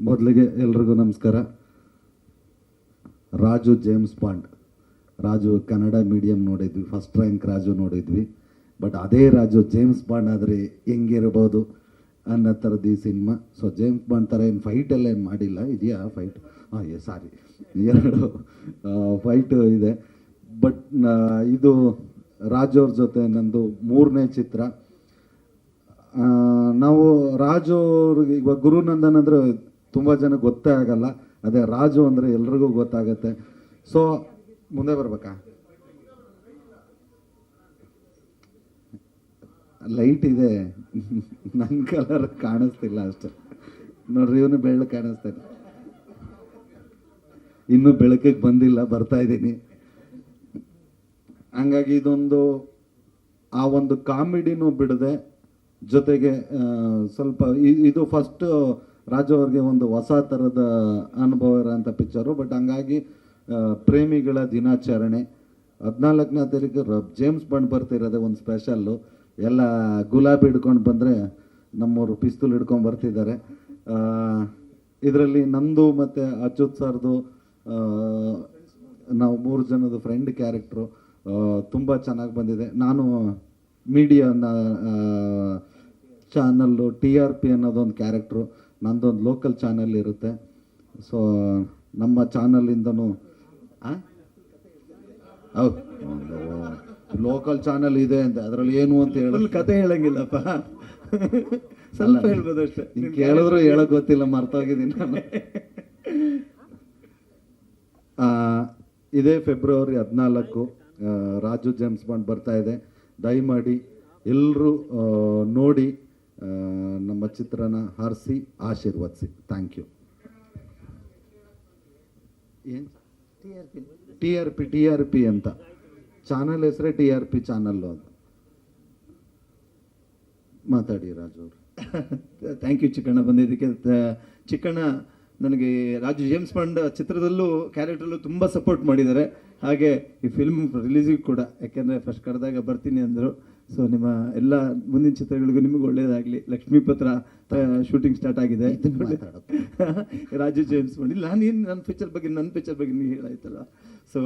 ಮೊದಲಿಗೆ ಎಲ್ರಿಗೂ ನಮಸ್ಕಾರ. Raju James bond. Raju Kannada medium ನೋಡಿದ್ವಿ, ಫಸ್ಟ್ ರ್ಯಾಂಕ್ ರಾಜು ನೋಡಿದ್ವಿ. ಬಟ್ ಅದೇ ರಾಜು ಜೇಮ್ಸ್ ಬಾಂಡ್ ಆದರೆ ಹೆಂಗಿರ್ಬೋದು ಅನ್ನೋ ಥರದ್ದು ಈ ಸಿನಿಮಾ. ಸೊ ಜೇಮ್ಸ್ ಬಾಂಡ್ ಥರ ಏನು ಫೈಟೆಲ್ಲ ಏನು ಮಾಡಿಲ್ಲ, ಇದೆಯಾ ಫೈಟ್? ಸಾರಿ, 2 ಫೈಟು ಇದೆ. ಬಟ್ ಇದು ರಾಜು ಅವ್ರ ಜೊತೆ ನಂದು 3ನೇ ಚಿತ್ರ. ನಾವು ರಾಜು ಅವ್ರಿಗೆ ಇವಾಗ ಗುರುನಂದನ್ ಅಂದರೆ ತುಂಬ ಜನ ಗೊತ್ತೇ ಆಗಲ್ಲ, ಅದೇ ರಾಜು ಅಂದರೆ ಎಲ್ರಿಗೂ ಗೊತ್ತಾಗತ್ತೆ. ಸೊ ಮುಂದೆ ಬರ್ಬೇಕಾ? ಲೈಟ್ ಇದೆ, ನನ್ನ ಕಲರ್ ಕಾಣಿಸ್ತಿಲ್ಲ ಅಷ್ಟೆ ನೋಡ್ರಿ. ಇವನು ಬೆಳ್ಳು ಕಾಣಿಸ್ತಾನೆ, ಇನ್ನೂ ಬೆಳಕಿಗೆ ಬಂದಿಲ್ಲ, ಬರ್ತಾ ಇದ್ದೀನಿ. ಹಂಗಾಗಿ ಇದೊಂದು ಆ ಒಂದು ಕಾಮಿಡಿನೂ ಬಿಡದೆ, ಜೊತೆಗೆ ಸ್ವಲ್ಪ ಇದು ಫಸ್ಟ್ ರಾಜು ಅವ್ರಿಗೆ ಒಂದು ಹೊಸ ಥರದ ಅನುಭವ ಇರೋಂಥ ಪಿಕ್ಚರು. ಬಟ್ ಹಂಗಾಗಿ ಪ್ರೇಮಿಗಳ ದಿನಾಚರಣೆ 14ನೇ ತಾರೀಕು ಜೇಮ್ಸ್ ಬಾಂಡ್ ಬರ್ತಿರೋದೆ ಒಂದು ಸ್ಪೆಷಲ್ಲು. ಎಲ್ಲ ಗುಲಾಬಿ ಹಿಡ್ಕೊಂಡು ಬಂದರೆ ನಮ್ಮವರು ಪಿಸ್ತೂಲ್ ಹಿಡ್ಕೊಂಡು ಬರ್ತಿದ್ದಾರೆ. ಇದರಲ್ಲಿ ನಂದು ಮತ್ತು ಅಚ್ಯುತ್ ಸರ್ದು ನಾವು 3 ಜನದ ಫ್ರೆಂಡ್ ಕ್ಯಾರೆಕ್ಟ್ರು ತುಂಬ ಚೆನ್ನಾಗಿ ಬಂದಿದೆ. ನಾನು ಮೀಡಿಯಾ ಚಾನಲ್ಲು TRP ಅನ್ನೋದೊಂದು ಕ್ಯಾರೆಕ್ಟ್ರು, ನಂದೊಂದು ಲೋಕಲ್ ಚಾನಲ್ ಇರುತ್ತೆ. ಸೊ ನಮ್ಮ ಚಾನಲಿಂದನೂ ಹೌದು, ಲೋಕಲ್ ಚಾನಲ್ ಇದೆ ಅಂತ ಅದರಲ್ಲಿ ಏನು ಅಂತ ಹೇಳಿ ಕತೆ ಹೇಳಂಗಿಲ್ಲಪ್ಪ, ಸ್ವಲ್ಪ ಹೇಳ್ಬೋದು ಅಷ್ಟೇ. ನಿಮ್ಗೆ ಕೇಳಿದ್ರು ಹೇಳೋಕೆ ಗೊತ್ತಿಲ್ಲ, ಮರ್ತೋಗಿದ್ದೀನಿ ನಾನು. ಇದೇ ಫೆಬ್ರವರಿ 14 ರಾಜು ಜೇಮ್ಸ್ ಬಾಂಡ್ ಬರ್ತಾ ಇದೆ. ದಯಮಾಡಿ ಎಲ್ಲರೂ ನೋಡಿ ನಮ್ಮ ಚಿತ್ರನ ಹರಿಸಿ ಆಶೀರ್ವದಿಸಿ. Thank you. ಏನು TRP ಅಂತ ಚಾನಲ್ ಹೆಸರೇ TRP ಚಾನಲ್ಲು ಅದು. ಮಾತಾಡಿ ರಾಜು ಅವರು. ಥ್ಯಾಂಕ್ ಯು ಚಿಕ್ಕಣ್ಣ ಬಂದಿದ್ದಕ್ಕೆ. ಚಿಕ್ಕಣ್ಣ ನನಗೆ ರಾಜು ಜೇಮ್ಸ್ ಬಾಂಡ್ ಚಿತ್ರದಲ್ಲೂ ಕ್ಯಾರೆಕ್ಟ್ರಲ್ಲೂ ತುಂಬ ಸಪೋರ್ಟ್ ಮಾಡಿದ್ದಾರೆ. ಹಾಗೆ ಈ ಫಿಲ್ಮ್ ರಿಲೀಸಿಗೆ ಕೂಡ, ಯಾಕೆಂದರೆ ಫಸ್ಟ್ ಕರೆದಾಗ ಬರ್ತೀನಿ ಅಂದರು. ಸೊ ನಿಮ್ಮ ಎಲ್ಲ ಮುಂದಿನ ಚಿತ್ರಗಳಿಗೂ ನಿಮಗೆ ಒಳ್ಳೆಯದಾಗಲಿ. ಲಕ್ಷ್ಮೀಪತ್ರ ಶೂಟಿಂಗ್ ಸ್ಟಾರ್ಟ್ ಆಗಿದೆ. ರಾಜು ಜೇಮ್ಸ್ ಬಾಂಡ್ ಇಲ್ಲ, ನನ್ನ ಪಿಕ್ಚರ್ ಬಗ್ಗೆ ನೀವು ಹೇಳಾಯ್ತಲ್ಲ. ಸೊ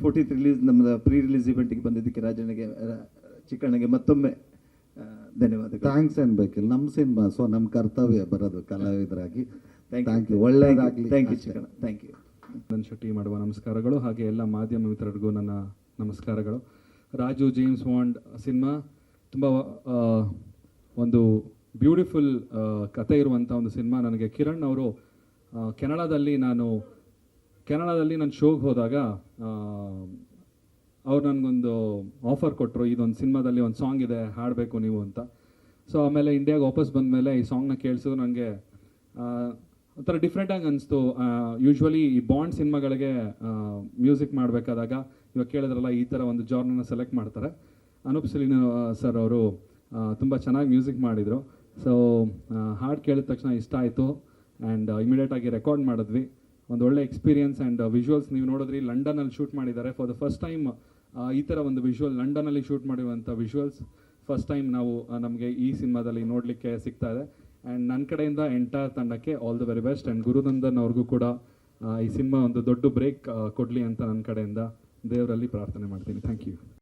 14th ರಿಲೀಸ್, ನಮ್ಮದು ಪ್ರೀ ರಿಲೀಸ್ ಇವೆಂಟಿಗೆ ಬಂದಿದ್ದಕ್ಕೆ ರಾಜನಿಗೆ, ಚಿಕ್ಕಣ್ಣಗೆ ಮತ್ತೊಮ್ಮೆ ಧನ್ಯವಾದಗಳು. ಥ್ಯಾಂಕ್ಸ್ ಅನ್ಬೇಕಿಲ್ಲ, ನಮ್ಮ ಸಿನಿಮಾ, ಸೊ ನಮ್ಮ ಕರ್ತವ್ಯ ಬರೋದು ಕಲಾವಿದರಾಗಿ. ಥ್ಯಾಂಕ್ ಯು, ಒಳ್ಳೆಯದಾಗಲಿ. Thank you Chikkanna, thank you. ನನ್ನ ಶೆಟ್ಟಿ ಮಾಡುವ ನಮಸ್ಕಾರಗಳು, ಹಾಗೆ ಎಲ್ಲ ಮಾಧ್ಯಮ ಮಿತ್ರರಿಗೂ ನನ್ನ ನಮಸ್ಕಾರಗಳು. ರಾಜು ಜೇಮ್ಸ್ ಬಾಂಡ್ ಸಿನಿಮಾ ತುಂಬ ಒಂದು ಬ್ಯೂಟಿಫುಲ್ ಕತೆ ಇರುವಂಥ ಒಂದು ಸಿನಿಮಾ. ನನಗೆ ಕಿರಣ್ ಅವರು ಕೆನಡಾದಲ್ಲಿ ನಾನು ಶೋಗೆ ಹೋದಾಗ ಅವ್ರು ನನಗೊಂದು ಆಫರ್ ಕೊಟ್ಟರು, ಇದೊಂದು ಸಿನಿಮಾದಲ್ಲಿ ಒಂದು ಸಾಂಗ್ ಇದೆ, ಹಾಡಬೇಕು ನೀವು ಅಂತ. ಸೊ ಆಮೇಲೆ ಇಂಡಿಯಾಗೆ ವಾಪಸ್ ಬಂದಮೇಲೆ ಈ ಸಾಂಗ್ನ ಕೇಳಿಸಿದ್ರು. ನನಗೆ ಒಂಥರ ಡಿಫ್ರೆಂಟಾಗಿ ಅನಿಸ್ತು. ಯೂಶ್ವಲಿ ಈ ಬಾಂಡ್ ಸಿನಿಮಾಗಳಿಗೆ ಮ್ಯೂಸಿಕ್ ಮಾಡಬೇಕಾದಾಗ ಇವಾಗ ಕೇಳಿದ್ರಲ್ಲ, ಈ ಥರ ಒಂದು ಜಾರ್ನನ್ನ ಸೆಲೆಕ್ಟ್ ಮಾಡ್ತಾರೆ. ಅನೂಪ್ ಸಲೀನ್ ಸರ್ ಅವರು ತುಂಬ ಚೆನ್ನಾಗಿ ಮ್ಯೂಸಿಕ್ ಮಾಡಿದರು. ಸೊ ಹಾಡು ಕೇಳಿದ ತಕ್ಷಣ ಇಷ್ಟ ಆಯಿತು ಆ್ಯಂಡ್ ಇಮಿಡಿಯೇಟಾಗಿ ರೆಕಾರ್ಡ್ ಮಾಡಿದ್ವಿ. ಒಂದು ಒಳ್ಳೆ ಎಕ್ಸ್ಪೀರಿಯನ್ಸ್ ಆ್ಯಂಡ್ ವಿಜುವಲ್ಸ್ ನೀವು ನೋಡಿದ್ರಿ. ಲಂಡನಲ್ಲಿ ಶೂಟ್ ಮಾಡಿದ್ದಾರೆ. ಫಾರ್ ದ ಫಸ್ಟ್ ಟೈಮ್ ಈ ಥರ ಒಂದು ವಿಜುವಲ್, ಲಂಡನಲ್ಲಿ ಶೂಟ್ ಮಾಡಿರುವಂಥ ವಿಜುವಲ್ಸ್ ಫಸ್ಟ್ ಟೈಮ್ ನಮಗೆ ಈ ಸಿನಿಮಾದಲ್ಲಿ ನೋಡಲಿಕ್ಕೆ ಸಿಗ್ತಾ ಇದೆ. ಆ್ಯಂಡ್ ನನ್ನ ಕಡೆಯಿಂದ ಎಂಟೈರ್ ತಂಡಕ್ಕೆ all the very best. And Gurunandan ಅವ್ರಿಗೂ ಕೂಡ ಈ ಸಿನಿಮಾ ಒಂದು ದೊಡ್ಡ ಬ್ರೇಕ್ ಕೊಡಲಿ ಅಂತ ನನ್ನ ಕಡೆಯಿಂದ ದೇವರಲ್ಲಿ ಪ್ರಾರ್ಥನೆ ಮಾಡ್ತೀನಿ. Thank you.